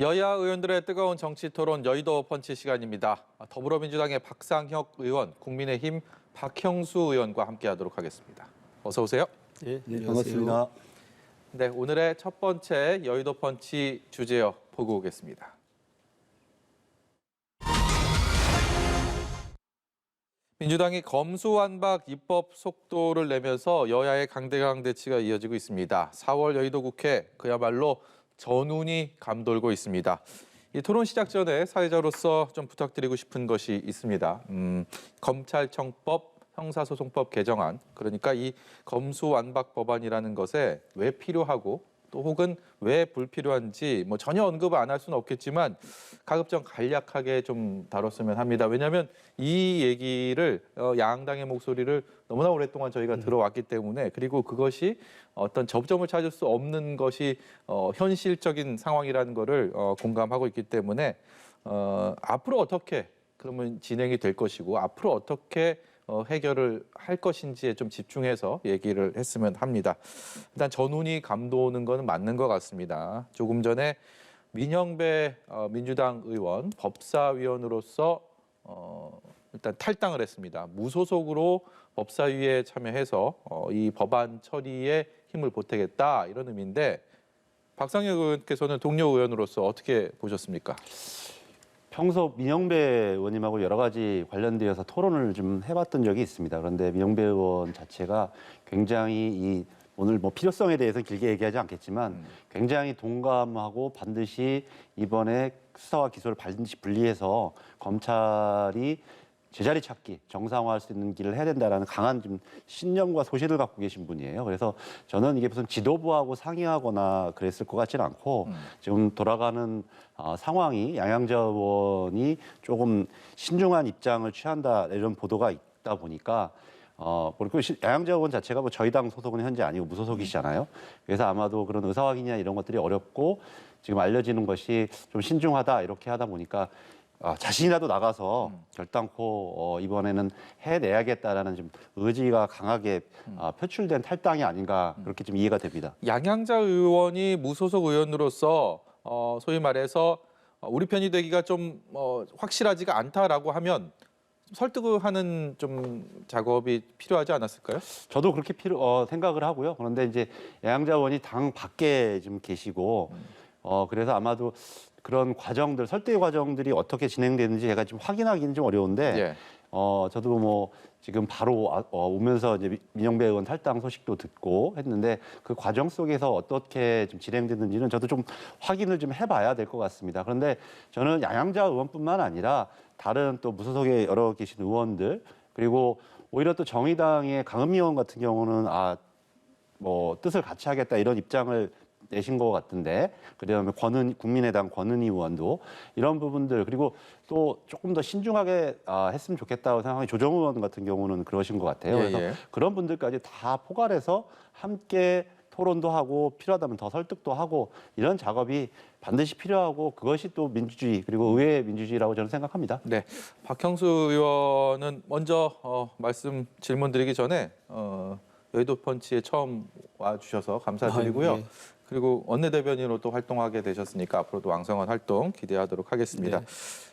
여야 의원들의 뜨거운 정치 토론 여의도 펀치 시간입니다. 더불어민주당의 박상혁 의원, 국민의힘 박형수 의원과 함께하도록 하겠습니다. 어서 오세요. 네, 반갑습니다. 네, 오늘의 첫 번째 여의도 펀치 주제어 보고 오겠습니다. 민주당이 검수완박 입법 속도를 내면서 여야의 강대강 대치가 이어지고 있습니다. 4월 여의도 국회 그야말로 전운이 감돌고 있습니다. 이 토론 시작 전에 사회자로서 좀 부탁드리고 싶은 것이 있습니다. 검찰청법, 형사소송법 개정안, 그러니까 이 검수완박 법안이라는 것에 왜 필요하고 또 혹은 왜 불필요한지 뭐 전혀 언급을 안 할 수는 없겠지만 가급적 간략하게 좀 다뤘으면 합니다. 왜냐하면 이 얘기를 양당의 목소리를 너무나 오랫동안 저희가 들어왔기 때문에, 그리고 그것이 어떤 접점을 찾을 수 없는 것이 현실적인 상황이라는 것을 공감하고 있기 때문에 앞으로 어떻게 그러면 진행이 될 것이고 앞으로 어떻게 해결을 할 것인지에 좀 집중해서 얘기를 했으면 합니다. 일단 전운이 감도는 건 맞는 것 같습니다. 조금 전에 민영배 민주당 의원 법사위원으로서 일단 탈당을 했습니다. 무소속으로 법사위에 참여해서 이 법안 처리에 힘을 보태겠다 이런 의미인데, 박상혁 의원께서는 동료 의원으로서 어떻게 보셨습니까? 평소 민영배 의원님하고 여러 가지 관련되어서 토론을 좀 해봤던 적이 있습니다. 그런데 민영배 의원 자체가 굉장히 오늘 뭐 필요성에 대해서 길게 얘기하지 않겠지만 굉장히 동감하고 반드시 이번에 수사와 기소를 반드시 분리해서 검찰이 제자리 찾기, 정상화할 수 있는 길을 해야 된다라는 강한 좀 신념과 소신을 갖고 계신 분이에요. 그래서 저는 이게 무슨 지도부하고 상의하거나 그랬을 것 같지는 않고 지금 돌아가는 상황이 양양자 의원이 조금 신중한 입장을 취한다 이런 보도가 있다 보니까 그리고 양양자 의원 자체가 뭐 저희 당 소속은 현재 아니고 무소속이시잖아요. 그래서 아마도 그런 의사 확인이나 이런 것들이 어렵고 지금 알려지는 것이 좀 신중하다 이렇게 하다 보니까 자신이라도 나가서 결단코 이번에는 해내야겠다라는 좀 의지가 강하게 표출된 탈당이 아닌가 그렇게 좀 이해가 됩니다. 양양자 의원이 무소속 의원으로서 소위 말해서 우리 편이 되기가 좀 확실하지가 않다라고 하면 설득을 하는 좀 작업이 필요하지 않았을까요? 저도 그렇게 생각을 하고요. 그런데 이제 양양자 의원이 당 밖에 좀 계시고 그래서 아마도 그런 과정들, 설득의 과정들이 어떻게 진행되는지 제가 좀 확인하기는 좀 어려운데, 예. 저도 뭐 지금 바로 오면서 이제 민영배 의원 탈당 소식도 듣고 했는데 그 과정 속에서 어떻게 좀 진행됐는지는 저도 좀 확인을 좀 해봐야 될 것 같습니다. 그런데 저는 양양자 의원뿐만 아니라 다른 또 무소속에 여러 계신 의원들, 그리고 오히려 또 정의당의 강은미 의원 같은 경우는 뭐 뜻을 같이 하겠다 이런 입장을 내신 것 같은데, 그다음에 국민의당 권은희 의원도 이런 부분들, 그리고 또 조금 더 신중하게 했으면 좋겠다고 생각하는 조정 의원 같은 경우는 그러신 것 같아요. 예, 그래서 예. 그런 분들까지 다 포괄해서 함께 토론도 하고 필요하다면 더 설득도 하고 이런 작업이 반드시 필요하고, 그것이 또 민주주의 그리고 의회의 민주주의라고 저는 생각합니다. 네, 박형수 의원은 먼저 질문 드리기 전에 여의도 펀치에 처음 와주셔서 감사드리고요. 네. 그리고 원내대변인으로 또 활동하게 되셨으니까 앞으로도 왕성한 활동 기대하도록 하겠습니다. 네.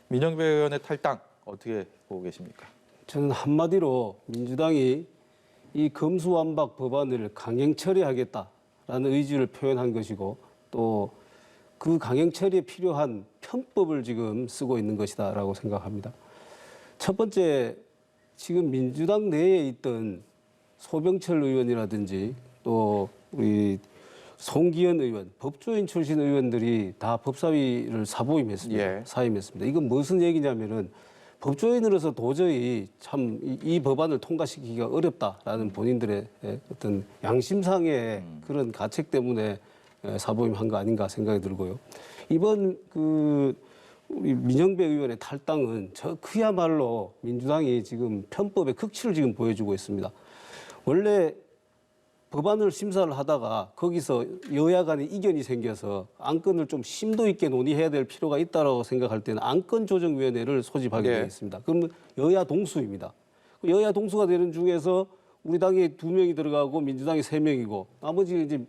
민영배 의원의 탈당 어떻게 보고 계십니까? 저는 한마디로 민주당이 이 검수완박 법안을 강행 처리하겠다라는 의지를 표현한 것이고, 또 그 강행 처리에 필요한 편법을 지금 쓰고 있는 것이다라고 생각합니다. 첫 번째, 지금 민주당 내에 있던 소병철 의원이라든지 또 우리 송기현 의원, 법조인 출신 의원들이 다 법사위를 사보임했습니다. 예. 사임했습니다. 이건 무슨 얘기냐면은 법조인으로서 도저히 참 이 법안을 통과시키기가 어렵다라는 본인들의 어떤 양심상의 그런 가책 때문에 사보임한 거 아닌가 생각이 들고요. 이번 우리 민영배 의원의 탈당은 그야말로 민주당이 지금 편법의 극치를 지금 보여주고 있습니다. 원래 법안을 심사를 하다가 거기서 여야 간에 이견이 생겨서 안건을 좀 심도 있게 논의해야 될 필요가 있다고 생각할 때는 안건조정위원회를 소집하게 되어 있습니다. 그러면 여야 동수입니다. 여야 동수가 되는 중에서 우리 당에 2명이 들어가고 민주당이 3명이고 나머지 이제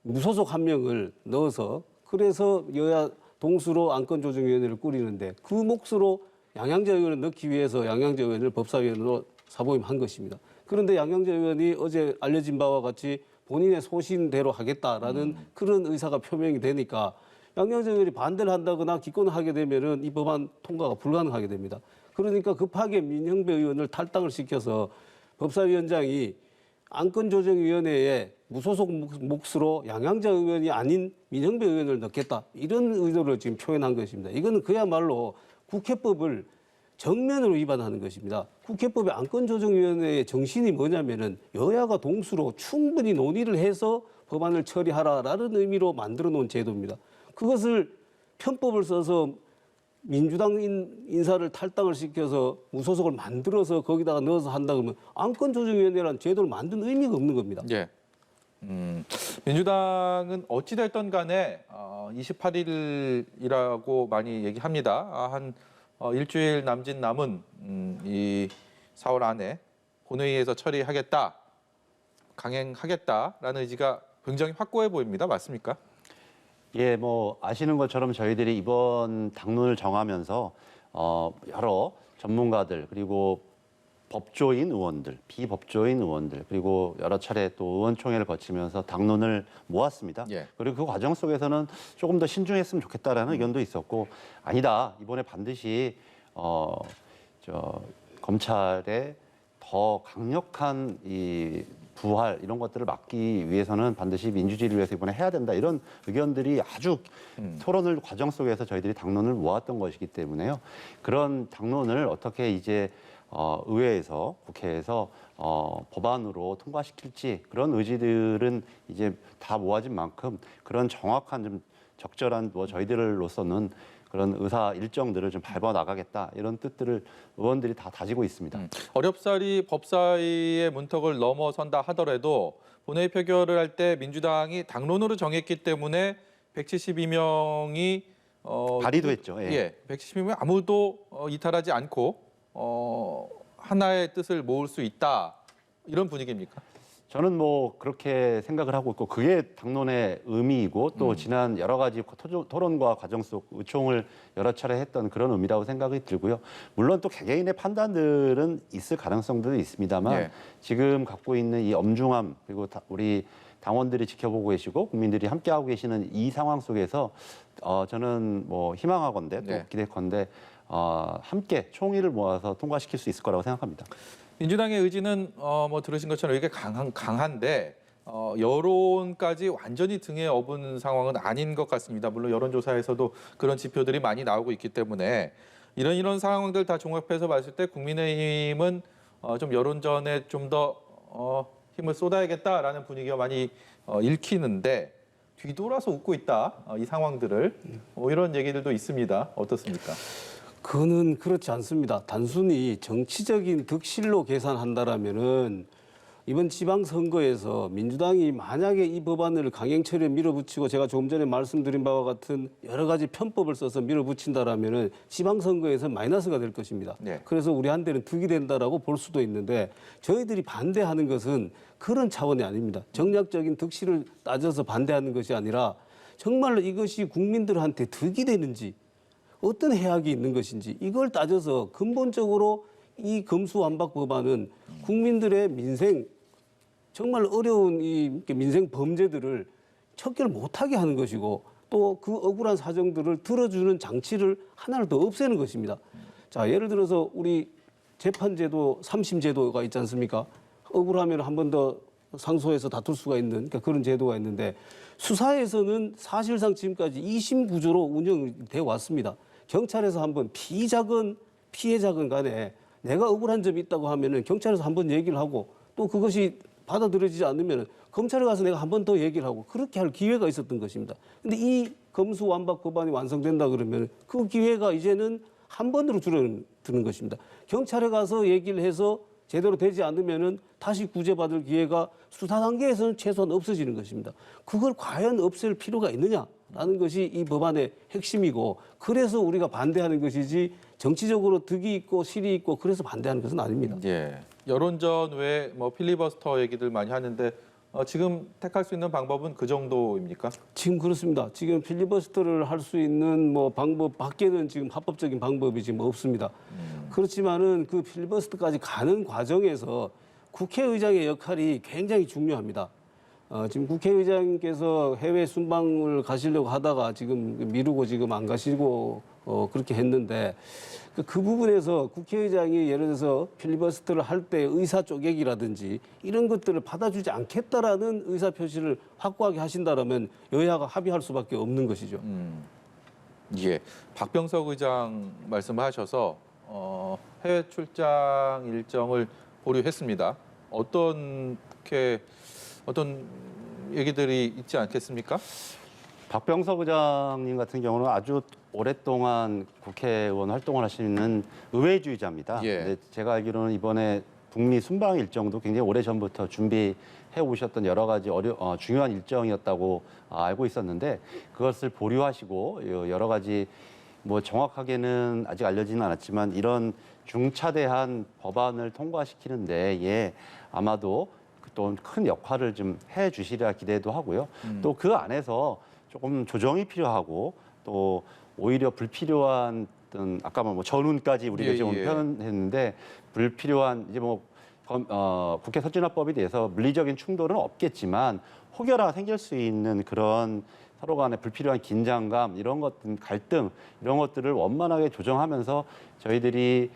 무소속 1명을 넣어서, 그래서 여야 동수로 안건조정위원회를 꾸리는데 그 몫으로 양양자 의원을 넣기 위해서 양양자 의원을 법사위원으로 사보임한 것입니다. 그런데 양양자 의원이 어제 알려진 바와 같이 본인의 소신대로 하겠다라는 그런 의사가 표명이 되니까 양양자 의원이 반대를 한다거나 기권을 하게 되면은 이 법안 통과가 불가능하게 됩니다. 그러니까 급하게 민형배 의원을 탈당을 시켜서 법사위원장이 안건조정위원회에 무소속 몫으로 양양자 의원이 아닌 민형배 의원을 넣겠다 이런 의도를 지금 표현한 것입니다. 이거는 그야말로 국회법을 정면으로 위반하는 것입니다. 국회법의 안건조정위원회의 정신이 뭐냐면은 여야가 동수로 충분히 논의를 해서 법안을 처리하라라는 의미로 만들어 놓은 제도입니다. 그것을 편법을 써서 민주당 인사를 탈당을 시켜서 무소속을 만들어서 거기다가 넣어서 한다 그러면 안건조정위원회라는 제도를 만든 의미가 없는 겁니다. 예. 민주당은 어찌됐든 간에 28일이라고 많이 얘기합니다. 한 일주일 남짓 남은 이 4월 안에 본회의에서 처리하겠다, 강행하겠다라는 의지가 굉장히 확고해 보입니다. 맞습니까? 예, 뭐 아시는 것처럼 저희들이 이번 당론을 정하면서 여러 전문가들 그리고 법조인 의원들, 비법조인 의원들 그리고 여러 차례 또 의원총회를 거치면서 당론을 모았습니다. 예. 그리고 그 과정 속에서는 조금 더 신중했으면 좋겠다라는 의견도 있었고 아니다 이번에 반드시 검찰의 더 강력한 이 부활 이런 것들을 막기 위해서는 반드시 민주주의를 위해서 이번에 해야 된다 이런 의견들이 아주 토론을 과정 속에서 저희들이 당론을 모았던 것이기 때문에요. 그런 당론을 어떻게 이제 의회에서 국회에서 법안으로 통과시킬지 그런 의지들은 이제 다 모아진 만큼 그런 정확한 좀 적절한 뭐 저희들로서는 그런 의사 일정들을 좀 밟아 나가겠다 이런 뜻들을 의원들이 다 다지고 있습니다. 어렵사리 법사위의 문턱을 넘어선다 하더라도 본회의 표결을 할 때 민주당이 당론으로 정했기 때문에 172명이 발의도 했죠. 예, 172명 아무도 이탈하지 않고 하나의 뜻을 모을 수 있다 이런 분위기입니까? 저는 뭐 그렇게 생각을 하고 있고 그게 당론의 의미이고 또 지난 여러 가지 토론과 과정 속 의총을 여러 차례 했던 그런 의미라고 생각이 들고요. 물론 또 개개인의 판단들은 있을 가능성도 있습니다만 예. 지금 갖고 있는 이 엄중함 그리고 우리 당원들이 지켜보고 계시고 국민들이 함께하고 계시는 이 상황 속에서 저는 뭐 희망하건대 또 네. 기대컨대 함께 총의를 모아서 통과시킬 수 있을 거라고 생각합니다. 민주당의 의지는 뭐 들으신 것처럼 이게 강한데 여론까지 완전히 등에 업은 상황은 아닌 것 같습니다. 물론 여론조사에서도 그런 지표들이 많이 나오고 있기 때문에 이런 상황들 다 종합해서 봤을 때 국민의힘은 좀 여론전에 좀 더 힘을 쏟아야겠다라는 분위기가 많이 읽히는데 뒤돌아서 웃고 있다 이 상황들을 이런 얘기들도 있습니다. 어떻습니까? 그거는 그렇지 않습니다. 단순히 정치적인 득실로 계산한다라면은 이번 지방선거에서 민주당이 만약에 이 법안을 강행 처리에 밀어붙이고 제가 조금 전에 말씀드린 바와 같은 여러 가지 편법을 써서 밀어붙인다라면은 지방선거에서 마이너스가 될 것입니다. 네. 그래서 우리한테는 득이 된다라고 볼 수도 있는데 저희들이 반대하는 것은 그런 차원이 아닙니다. 정략적인 득실을 따져서 반대하는 것이 아니라 정말로 이것이 국민들한테 득이 되는지 어떤 해악이 있는 것인지 이걸 따져서 근본적으로 이 검수완박 법안은 국민들의 민생 정말 어려운 이 민생 범죄들을 척결 못하게 하는 것이고 또 그 억울한 사정들을 들어주는 장치를 하나를 더 없애는 것입니다. 자, 예를 들어서 우리 재판제도 3심제도가 있지 않습니까? 억울하면 한 번 더 상소해서 다툴 수가 있는 그러니까 그런 제도가 있는데 수사에서는 사실상 지금까지 2심 구조로 운영되어 왔습니다. 경찰에서 한번 피의자건 피해자건 간에 내가 억울한 점이 있다고 하면은 경찰에서 한번 얘기를 하고 또 그것이 받아들여지지 않으면 검찰에 가서 내가 한 번 더 얘기를 하고 그렇게 할 기회가 있었던 것입니다. 근데 이 검수완박 법안이 완성된다 그러면 그 기회가 이제는 한 번으로 줄어드는 것입니다. 경찰에 가서 얘기를 해서 제대로 되지 않으면은 다시 구제받을 기회가 수사 단계에서는 최소한 없어지는 것입니다. 그걸 과연 없앨 필요가 있느냐라는 것이 이 법안의 핵심이고 그래서 우리가 반대하는 것이지 정치적으로 득이 있고 실이 있고 그래서 반대하는 것은 아닙니다. 예. 여론전 외에 뭐 필리버스터 얘기들 많이 하는데 지금 택할 수 있는 방법은 그 정도입니까? 지금 그렇습니다. 지금 필리버스터를 할 수 있는 뭐 방법 밖에는 지금 합법적인 방법이 지금 없습니다. 그렇지만은 그 필리버스터까지 가는 과정에서 국회의장의 역할이 굉장히 중요합니다. 지금 국회의장께서 해외 순방을 가시려고 하다가 지금 미루고 지금 안 가시고 그렇게 했는데 그 부분에서 국회의장이 예를 들어서 필리버스터를 할 때 의사 쪼개기라든지 이런 것들을 받아주지 않겠다라는 의사 표시를 확고하게 하신다라면 여야가 합의할 수밖에 없는 것이죠. 예, 박병석 의장 말씀하셔서 해외 출장 일정을 보류했습니다. 어떤 얘기들이 있지 않겠습니까? 박병석 의장님 같은 경우는 아주 오랫동안 국회의원 활동을 하시는 의회주의자입니다. 예. 근데 제가 알기로는 이번에 북미 순방 일정도 굉장히 오래전부터 준비해 오셨던 여러 가지 중요한 일정이었다고 알고 있었는데 그것을 보류하시고 여러 가지 뭐 정확하게는 아직 알려지는 않았지만 이런 중차대한 법안을 통과시키는데 예, 아마도 또 큰 역할을 좀 해주시리라 기대도 하고요. 또 그 안에서 조금 조정이 필요하고 또 오히려 불필요한 어떤 아까 뭐 전운까지 우리가 지금 표현했는데 불필요한 이제 뭐 국회 선진화법에 대해서 물리적인 충돌은 없겠지만 혹여나 생길 수 있는 그런 서로 간의 불필요한 긴장감 이런 것들 갈등 이런 것들을 원만하게 조정하면서 저희들이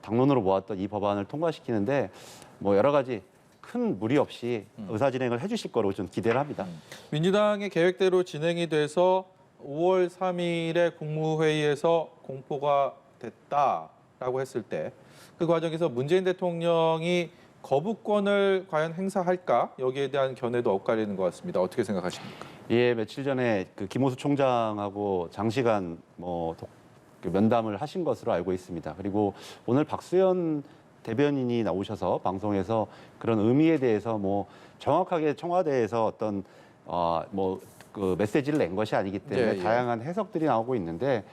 당론으로 모았던 이 법안을 통과시키는데 뭐 여러 가지 큰 무리 없이 의사 진행을 해주실 거로 좀 기대를 합니다. 민주당의 계획대로 진행이 돼서 5월 3일에 국무회의에서 공포가 됐다라고 했을 때 그 과정에서 문재인 대통령이 거부권을 과연 행사할까 여기에 대한 견해도 엇갈리는 것 같습니다. 어떻게 생각하십니까? 예, 며칠 전에 그 김호수 총장하고 장시간 그 면담을 하신 것으로 알고 있습니다. 그리고 오늘 박수현 대변인이 나오셔서 방송에서 그런 의미에 대해서 뭐 정확하게 청와대에서 어떤 그 메시지를 낸 것이 아니기 때문에 예. 다양한 해석들이 나오고 있는데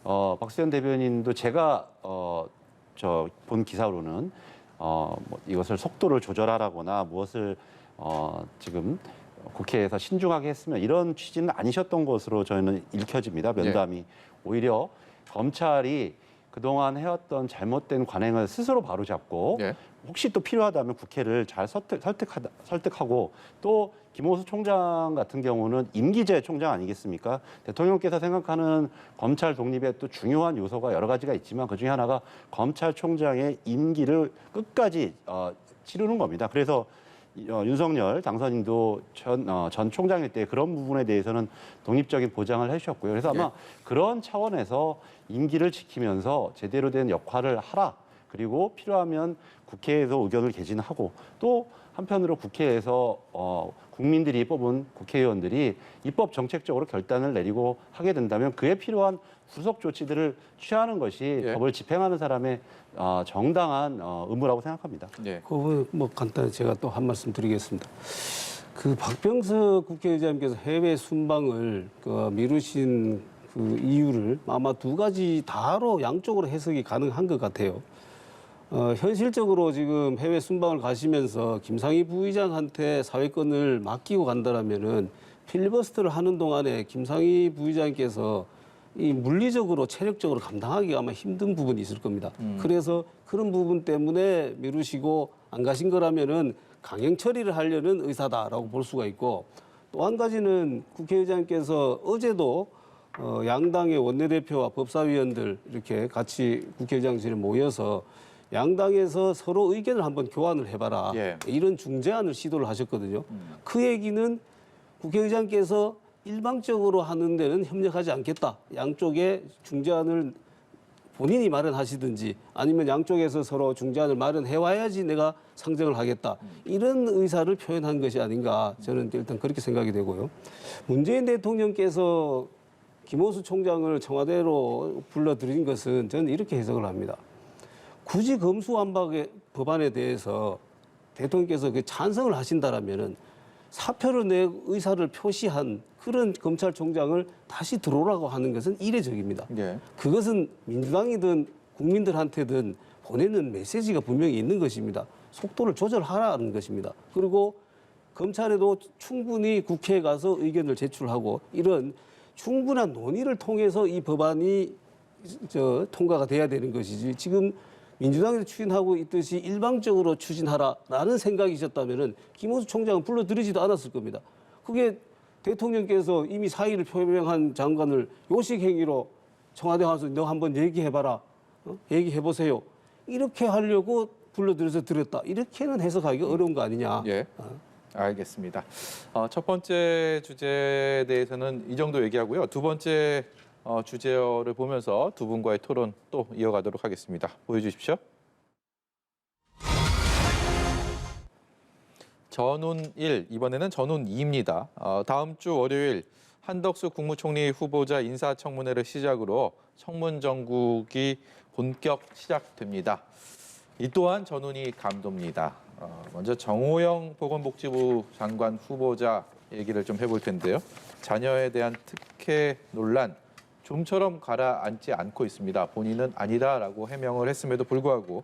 박수현 대변인도 제가 저 본 기사로는 뭐 이것을 속도를 조절하라거나 무엇을 지금 국회에서 신중하게 했으면 이런 취지는 아니셨던 것으로 저희는 읽혀집니다. 면담이 오히려 검찰이 그동안 해왔던 잘못된 관행을 스스로 바로잡고 예. 혹시 또 필요하다면 국회를 잘 설득하고 또 김호수 총장 같은 경우는 임기제 총장 아니겠습니까? 대통령께서 생각하는 검찰 독립의 또 중요한 요소가 여러 가지가 있지만 그중에 하나가 검찰총장의 임기를 끝까지 치르는 겁니다. 그래서 윤석열 당선인도 전 총장일 때 그런 부분에 대해서는 독립적인 보장을 해주셨고요. 그래서 아마 그런 차원에서 임기를 지키면서 제대로 된 역할을 하라. 그리고 필요하면 국회에서 의견을 개진하고 또 한편으로 국회에서 국민들이 뽑은 국회의원들이 입법 정책적으로 결단을 내리고 하게 된다면 그에 필요한 후속 조치들을 취하는 것이 법을 집행하는 사람의 정당한 의무라고 생각합니다. 예. 그 부분 뭐 간단히 제가 또 한 말씀 드리겠습니다. 그 박병석 국회의장님께서 해외 순방을 미루신 그 이유를 아마 두 가지 다로 양쪽으로 해석이 가능한 것 같아요. 현실적으로 지금 해외 순방을 가시면서 김상희 부의장한테 사회권을 맡기고 간다라면은 필리버스터를 하는 동안에 김상희 부의장께서 이 물리적으로 체력적으로 감당하기가 아마 힘든 부분이 있을 겁니다. 그래서 그런 부분 때문에 미루시고 안 가신 거라면은 강행 처리를 하려는 의사다라고 볼 수가 있고 또 한 가지는 국회의장께서 어제도 양당의 원내대표와 법사위원들 이렇게 같이 국회의장실에 모여서 양당에서 서로 의견을 한번 교환을 해봐라. 예. 이런 중재안을 시도를 하셨거든요. 그 얘기는 국회의장께서 일방적으로 하는 데는 협력하지 않겠다. 양쪽에 중재안을 본인이 마련하시든지 아니면 양쪽에서 서로 중재안을 마련해 와야지 내가 상정을 하겠다. 이런 의사를 표현한 것이 아닌가 저는 일단 그렇게 생각이 되고요. 문재인 대통령께서 김호수 총장을 청와대로 불러들인 것은 저는 이렇게 해석을 합니다. 굳이 검수완박의 법안에 대해서 대통령께서 찬성을 하신다라면은 사표를 내 의사를 표시한 그런 검찰총장을 다시 들어오라고 하는 것은 이례적입니다. 예. 그것은 민주당이든 국민들한테든 보내는 메시지가 분명히 있는 것입니다. 속도를 조절하라는 것입니다. 그리고 검찰에도 충분히 국회에 가서 의견을 제출하고 이런 충분한 논의를 통해서 이 법안이 통과가 돼야 되는 것이지 지금 민주당에서 추진하고 있듯이 일방적으로 추진하라라는 생각이셨다면은 김호수 총장은 불러들이지도 않았을 겁니다. 그게 대통령께서 이미 사의를 표명한 장관을 요식 행위로 청와대 와서 너 한번 얘기해봐라, 얘기해보세요. 이렇게 하려고 불러들여서 들었다. 이렇게는 해석하기가 어려운 거 아니냐. 예. 알겠습니다. 첫 번째 주제에 대해서는 이 정도 얘기하고요. 두 번째 주제를 보면서 두 분과의 토론 또 이어가도록 하겠습니다. 보여주십시오. 전운 1, 이번에는 전운 2입니다. 다음 주 월요일 한덕수 국무총리 후보자 인사청문회를 시작으로 청문 정국이 본격 시작됩니다. 이 또한 전운이 감도입니다. 먼저 정호영 보건복지부 장관 후보자 얘기를 좀 해볼 텐데요. 자녀에 대한 특혜 논란 좀처럼 가라앉지 않고 있습니다. 본인은 아니다라고 해명을 했음에도 불구하고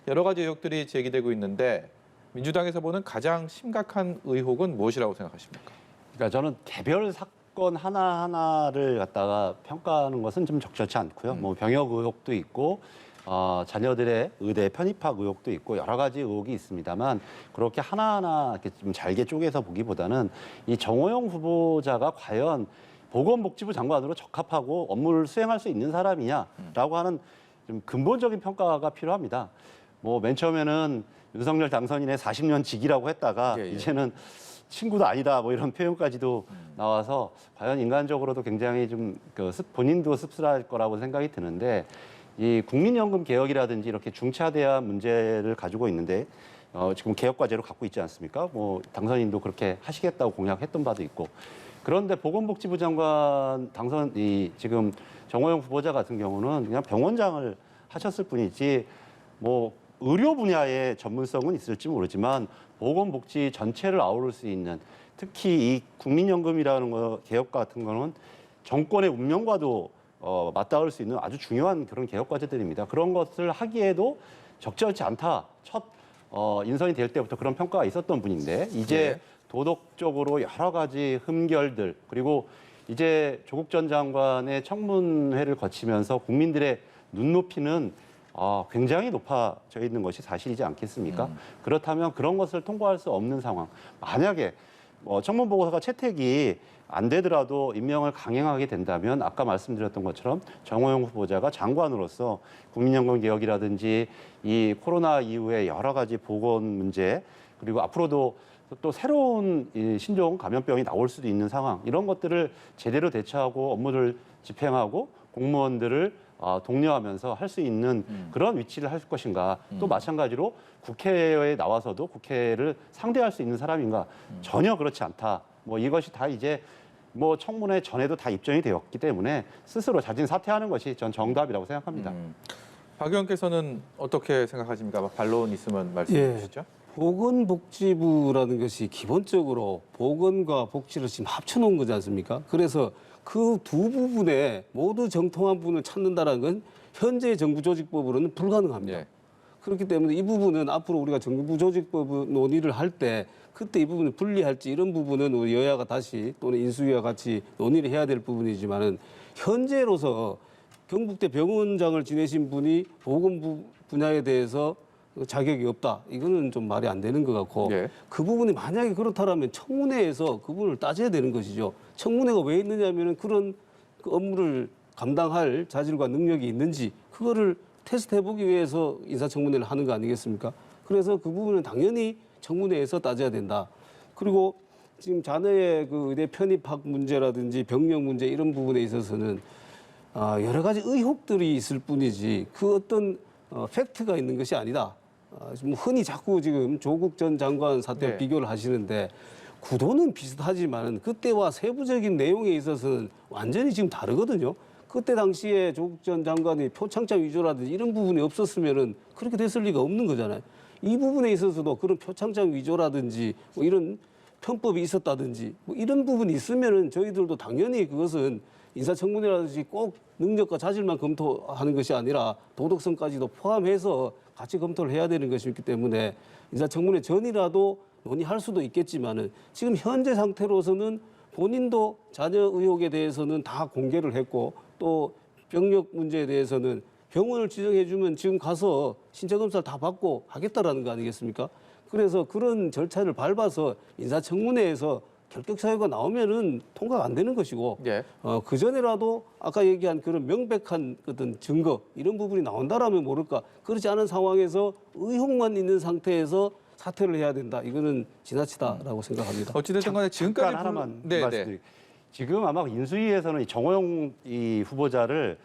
여러 가지 의혹들이 제기되고 있는데 민주당에서 보는 가장 심각한 의혹은 무엇이라고 생각하십니까? 그러니까 저는 개별 사건 하나하나를 갖다가 평가하는 것은 좀 적절치 않고요. 뭐 병역 의혹도 있고 자녀들의 의대 편입학 의혹도 있고 여러 가지 의혹이 있습니다만 그렇게 하나하나 이렇게 좀 잘게 쪼개서 보기보다는 이 정호영 후보자가 과연 보건복지부 장관으로 적합하고 업무를 수행할 수 있는 사람이냐라고 하는 좀 근본적인 평가가 필요합니다. 뭐 맨 처음에는 윤석열 당선인의 40년 직이라고 했다가 이제는 친구도 아니다 뭐 이런 표현까지도 나와서 과연 인간적으로도 굉장히 좀 본인도 씁쓸할 거라고 생각이 드는데 이 국민연금 개혁이라든지 이렇게 중차대한 문제를 가지고 있는데 지금 개혁 과제로 갖고 있지 않습니까? 뭐 당선인도 그렇게 하시겠다고 공약했던 바도 있고 그런데 보건복지부 장관 당선이 지금 정호영 후보자 같은 경우는 그냥 병원장을 하셨을 뿐이지 뭐 의료 분야의 전문성은 있을지 모르지만 보건복지 전체를 아우를 수 있는 특히 이 국민연금이라는 거 개혁 같은 거는 정권의 운명과도 맞닿을 수 있는 아주 중요한 그런 개혁 과제들입니다. 그런 것을 하기에도 적절치 않다. 첫 인선이 될 때부터 그런 평가가 있었던 분인데 이제 도덕적으로 여러 가지 흠결들 그리고 이제 조국 전 장관의 청문회를 거치면서 국민들의 눈높이는 굉장히 높아져 있는 것이 사실이지 않겠습니까? 그렇다면 그런 것을 통과할 수 없는 상황. 만약에 청문보고서가 채택이 안 되더라도 임명을 강행하게 된다면 아까 말씀드렸던 것처럼 정호영 후보자가 장관으로서 국민연금 개혁이라든지 이 코로나 이후에 여러 가지 보건 문제 그리고 앞으로도 또 새로운 이 신종 감염병이 나올 수도 있는 상황 이런 것들을 제대로 대처하고 업무를 집행하고 공무원들을 독려하면서 할 수 있는 그런 위치를 할 것인가 또 마찬가지로 국회에 나와서도 국회를 상대할 수 있는 사람인가 전혀 그렇지 않다. 뭐 이것이 다 이제 뭐 청문회 전에도 다 입증이 되었기 때문에 스스로 자진 사퇴하는 것이 전 정답이라고 생각합니다. 박 의원께서는 어떻게 생각하십니까? 반론 있으면 말씀해 주시죠. 보건복지부라는 것이 기본적으로 보건과 복지를 지금 합쳐놓은 거지 않습니까? 그래서 그 두 부분에 모두 정통한 부분을 찾는다는 건 현재 정부조직법으로는 불가능합니다. 그렇기 때문에 이 부분은 앞으로 우리가 정부조직법 논의를 할 때 그때 이 부분을 분리할지 이런 부분은 우리 여야가 다시 또는 인수위와 같이 논의를 해야 될 부분이지만은 현재로서 경북대 병원장을 지내신 분이 보건 분야에 대해서 자격이 없다. 이거는 좀 말이 안 되는 것 같고 그 부분이 만약에 그렇다면 청문회에서 그 부분을 따져야 되는 것이죠. 청문회가 왜 있느냐면은 그런 그 업무를 감당할 자질과 능력이 있는지 그거를 테스트해보기 위해서 인사청문회를 하는 거 아니겠습니까? 그래서 그 부분은 당연히 청문회에서 따져야 된다. 그리고 지금 자녀의 그 의대 편입학 문제라든지 병역 문제 이런 부분에 있어서는 여러 가지 의혹들이 있을 뿐이지 그 어떤 팩트가 있는 것이 아니다. 좀 흔히 자꾸 지금 조국 전 장관 사태와 비교를 하시는데 구도는 비슷하지만 그때와 세부적인 내용에 있어서는 완전히 지금 다르거든요. 그때 당시에 조국 전 장관이 표창장 위조라든지 이런 부분이 없었으면은 그렇게 됐을 리가 없는 거잖아요. 이 부분에 있어서도 그런 표창장 위조라든지 뭐 이런 편법이 있었다든지 뭐 이런 부분이 있으면은 저희들도 당연히 그것은 인사청문회라든지 꼭 능력과 자질만 검토하는 것이 아니라 도덕성까지도 포함해서 같이 검토를 해야 되는 것이기 때문에 인사청문회 전이라도 논의할 수도 있겠지만은 지금 현재 상태로서는 본인도 자녀 의혹에 대해서는 다 공개를 했고 또 병력 문제에 대해서는 병원을 지정해주면 지금 가서 신체 검사를 다 받고 하겠다라는 거 아니겠습니까? 그래서 그런 절차를 밟아서 인사청문회에서 결격 사유가 나오면은 통과가 안 되는 것이고 예. 그 전에라도 아까 얘기한 그런 명백한 어떤 증거 이런 부분이 나온다라면 모를까 그렇지 않은 상황에서 의혹만 있는 상태에서 사퇴를 해야 된다. 이거는 지나치다라고 생각합니다. 어찌됐든 간에 지금까지 잠깐 하나만 네, 네. 말씀드릴게요. 지금 아마 인수위에서는 이 정호영 이 후보자를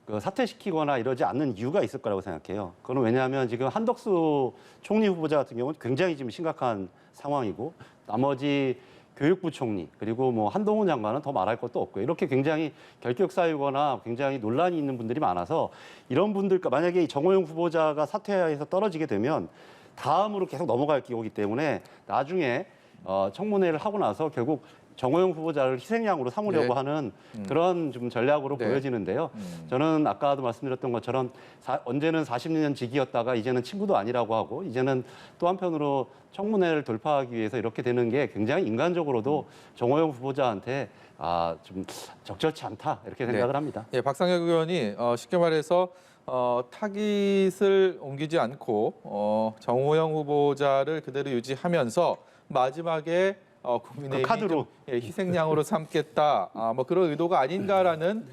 그 사퇴시키거나 이러지 않는 이유가 있을 거라고 생각해요. 그건 왜냐하면 지금 한덕수 총리 후보자 같은 경우는 굉장히 지금 심각한 상황이고 나머지 교육부 총리 그리고 뭐 한동훈 장관은 더 말할 것도 없고요. 이렇게 굉장히 결격 사유거나 굉장히 논란이 있는 분들이 많아서 이런 분들 만약에 이 정호영 후보자가 사퇴해서 떨어지게 되면 다음으로 계속 넘어갈 기호이기 때문에 나중에 청문회를 하고 나서 결국 정호영 후보자를 희생양으로 삼으려고 네. 하는 그런 좀 전략으로 네. 보여지는데요. 저는 아까도 말씀드렸던 것처럼 언제는 40년 직이었다가 이제는 친구도 아니라고 하고 이제는 또 한편으로 청문회를 돌파하기 위해서 이렇게 되는 게 굉장히 인간적으로도 정호영 후보자한테 좀 적절치 않다 이렇게 생각을 합니다. 예, 박상혁 의원이 쉽게 말해서 타깃을 옮기지 않고 정호영 후보자를 그대로 유지하면서 마지막에 국민의힘이 카드로. 좀, 희생양으로 삼겠다. 뭐 그런 의도가 아닌가라는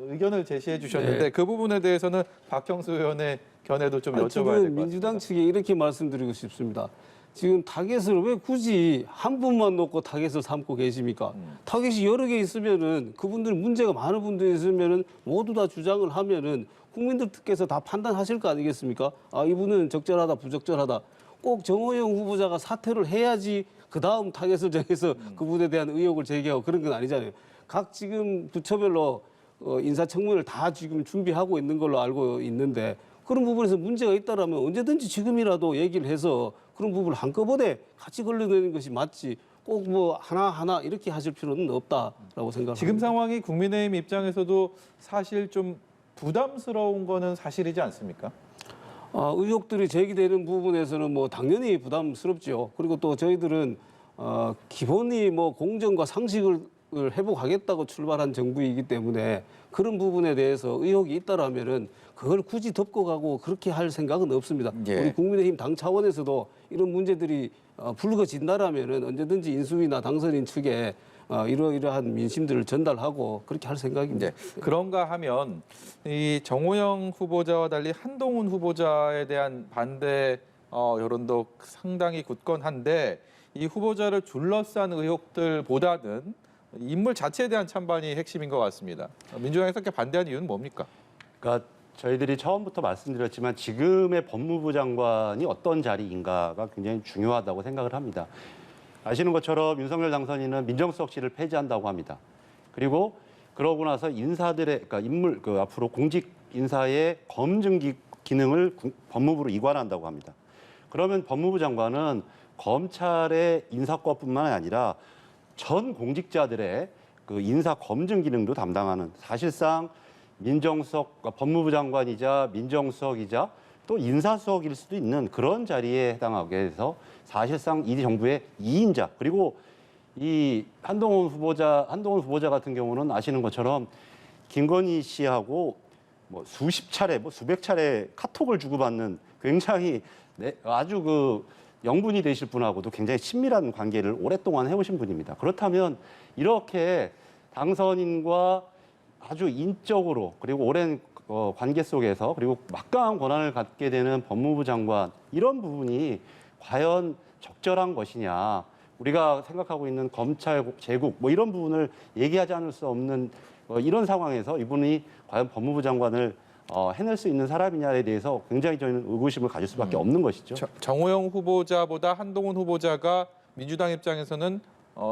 의견을 제시해 주셨는데 그 부분에 대해서는 박형수 의원의 견해도 좀 여쭤봐야 될 것 지금 같습니다. 민주당 측에 이렇게 말씀드리고 싶습니다. 지금 타겟을 왜 굳이 한 분만 놓고 타겟을 삼고 계십니까? 타겟이 여러 개 있으면은 그분들 문제가 많은 분들이 있으면은 모두 다 주장을 하면은 국민들께서 다 판단하실 거 아니겠습니까? 이분은 적절하다, 부적절하다. 꼭 정호영 후보자가 사퇴를 해야지 그 다음 타겟을 정해서 그분에 대한 의혹을 제기하고 그런 건 아니잖아요. 각 지금 부처별로 인사청문회를 다 지금 준비하고 있는 걸로 알고 있는데 그런 부분에서 문제가 있다라면 언제든지 지금이라도 얘기를 해서 그런 부분을 한꺼번에 같이 걸러내는 것이 맞지 꼭 뭐 하나하나 이렇게 하실 필요는 없다라고 생각합니다. 지금 상황이 국민의힘 입장에서도 사실 좀 부담스러운 거는 사실이지 않습니까? 의혹들이 제기되는 부분에서는 뭐 당연히 부담스럽죠. 그리고 또 저희들은 기본이 뭐 공정과 상식을 회복하겠다고 출발한 정부이기 때문에 그런 부분에 대해서 의혹이 있다라면은 그걸 굳이 덮고 가고 그렇게 할 생각은 없습니다. 예. 우리 국민의힘 당 차원에서도 이런 문제들이 불거진다라면은 언제든지 인수위나 당선인 측에 이러이러한 민심들을 전달하고 그렇게 할 생각입니다. 네. 그런가 하면 이 정호영 후보자와 달리 한동훈 후보자에 대한 반대 여론도 상당히 굳건한데 이 후보자를 둘러싼 의혹들보다는 인물 자체에 대한 찬반이 핵심인 것 같습니다. 민주당에서 이렇게 반대한 이유는 뭡니까? 그러니까 저희들이 처음부터 말씀드렸지만 지금의 법무부 장관이 어떤 자리인가가 굉장히 중요하다고 생각을 합니다. 아시는 것처럼 윤석열 당선인은 민정수석실을 폐지한다고 합니다. 그리고 그러고 나서 인사들의 그러니까 앞으로 공직 인사의 검증 기능을 법무부로 이관한다고 합니다. 그러면 법무부 장관은 검찰의 인사권뿐만 아니라 전 공직자들의 그 인사 검증 기능도 담당하는 사실상 민정수석, 법무부 장관이자 민정수석이자 또 인사수석일 수도 있는 그런 자리에 해당하게 해서 사실상 이 정부의 2인자 그리고 이 한동훈 후보자 같은 경우는 아시는 것처럼 김건희 씨하고 뭐 수십 차례, 뭐 수백 차례 카톡을 주고받는 굉장히 아주 그 영분이 되실 분하고도 굉장히 친밀한 관계를 오랫동안 해오신 분입니다. 그렇다면 이렇게 당선인과 아주 인적으로 그리고 오랜 관계 속에서 그리고 막강한 권한을 갖게 되는 법무부 장관 이런 부분이 과연 적절한 것이냐 우리가 생각하고 있는 검찰 제국 뭐 이런 부분을 얘기하지 않을 수 없는 이런 상황에서 이분이 과연 법무부 장관을 해낼 수 있는 사람이냐에 대해서 굉장히 저희는 의구심을 가질 수밖에 없는 것이죠. 정호영 후보자보다 한동훈 후보자가 민주당 입장에서는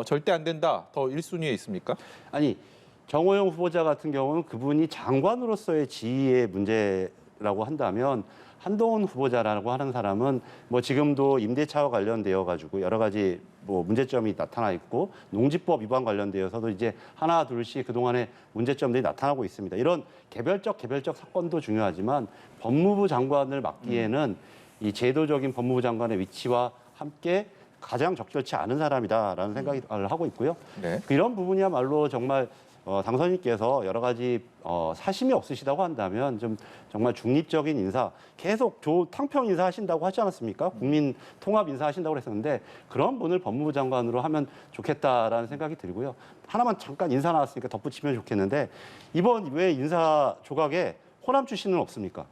절대 안 된다. 더 1순위에 있습니까? 아니 정호영 후보자 같은 경우는 그분이 장관으로서의 지위의 문제라고 한다면 한동훈 후보자라고 하는 사람은 뭐 지금도 임대차와 관련되어 가지고 여러 가지 뭐 문제점이 나타나 있고 농지법 위반 관련되어서도 이제 하나 둘씩 그동안의 문제점들이 나타나고 있습니다. 이런 개별적 사건도 중요하지만 법무부 장관을 맡기에는 이 제도적인 법무부 장관의 위치와 함께 가장 적절치 않은 사람이다라는 생각을 하고 있고요. 네. 이런 부분이야말로 정말 당선인께서 여러 가지 사심이 없으시다고 한다면 좀 정말 중립적인 인사, 계속 탕평 인사 하신다고 하지 않았습니까? 국민 통합 인사 하신다고 했었는데 그런 분을 법무부 장관으로 하면 좋겠다라는 생각이 들고요. 하나만 잠깐 인사 나왔으니까 덧붙이면 좋겠는데 이번 왜 인사 조각에 호남 출신은 없습니까?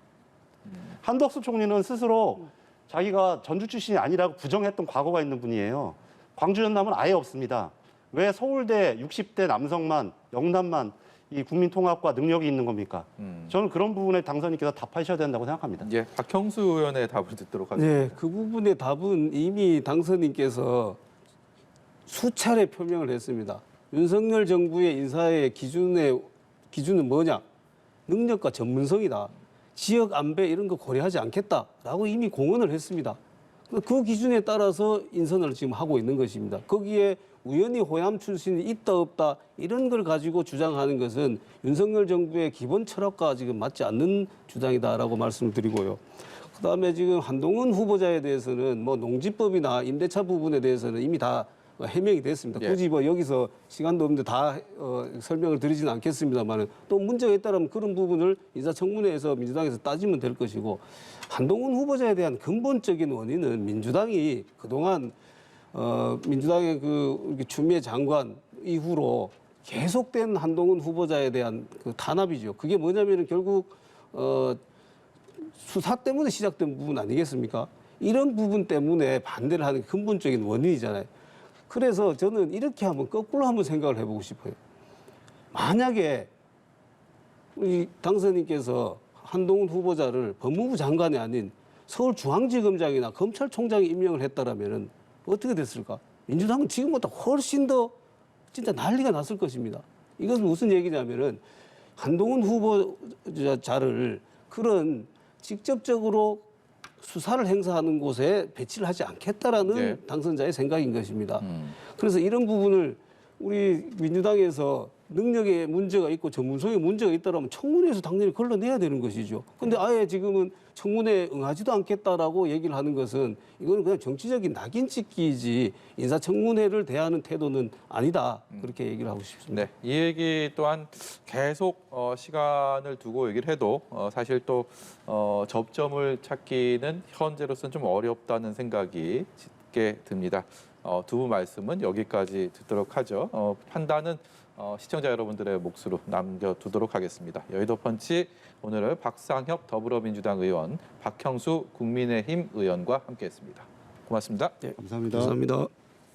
한덕수 총리는 스스로 자기가 전주 출신이 아니라고 부정했던 과거가 있는 분이에요. 광주 전남은 아예 없습니다. 왜 서울대 60대 남성만, 영남만 이 국민 통합과 능력이 있는 겁니까? 저는 그런 부분에 당선인께서 답하셔야 된다고 생각합니다. 예, 박형수 의원의 답을 듣도록 하겠습니다. 네, 그 부분의 답은 이미 당선인께서 수차례 표명을 했습니다. 윤석열 정부의 인사의 기준은 뭐냐? 능력과 전문성이다. 지역 안배 이런 거 고려하지 않겠다라고 이미 공언을 했습니다. 그 기준에 따라서 인선을 지금 하고 있는 것입니다. 거기에 우연히 호남 출신이 있다 없다 이런 걸 가지고 주장하는 것은 윤석열 정부의 기본 철학과 지금 맞지 않는 주장이다라고 말씀을 드리고요. 그다음에 지금 한동훈 후보자에 대해서는 뭐 농지법이나 임대차 부분에 대해서는 이미 다 해명이 됐습니다. 예. 굳이 뭐 여기서 시간도 없는데 다 설명을 드리지는 않겠습니다만 또 문제가 있다면 그런 부분을 인사청문회에서 민주당에서 따지면 될 것이고 한동훈 후보자에 대한 근본적인 원인은 민주당이 그동안 민주당의 그 추미애 장관 이후로 계속된 한동훈 후보자에 대한 그 탄압이죠. 그게 뭐냐면은 결국 수사 때문에 시작된 부분 아니겠습니까? 이런 부분 때문에 반대를 하는 근본적인 원인이잖아요. 그래서 저는 이렇게 한번 거꾸로 한번 생각을 해보고 싶어요. 만약에 우리 당선인께서 한동훈 후보자를 법무부 장관이 아닌 서울중앙지검장이나 검찰총장이 임명을 했다라면은 어떻게 됐을까? 민주당은 지금보다 훨씬 더 진짜 난리가 났을 것입니다. 이것은 무슨 얘기냐면은 한동훈 후보자를 그런 직접적으로 수사를 행사하는 곳에 배치를 하지 않겠다라는 네. 당선자의 생각인 것입니다. 그래서 이런 부분을 우리 민주당에서 능력에 문제가 있고 전문성에 문제가 있다라면 청문회에서 당연히 걸러내야 되는 것이죠. 근데 아예 지금은 청문회에 응하지도 않겠다라고 얘기를 하는 것은 이거는 그냥 정치적인 낙인 찍기이지 인사청문회를 대하는 태도는 아니다. 그렇게 얘기를 하고 싶습니다. 네, 이 얘기 또한 계속 시간을 두고 얘기를 해도 사실 또 접점을 찾기는 현재로서는 좀 어렵다는 생각이 짙게 듭니다. 두 분 말씀은 여기까지 듣도록 하죠. 판단은 시청자 여러분들의 몫으로 남겨두도록 하겠습니다. 여의도 펀치 오늘은 박상혁 더불어민주당 의원, 박형수 국민의힘 의원과 함께했습니다. 고맙습니다. 네, 감사합니다. 감사합니다.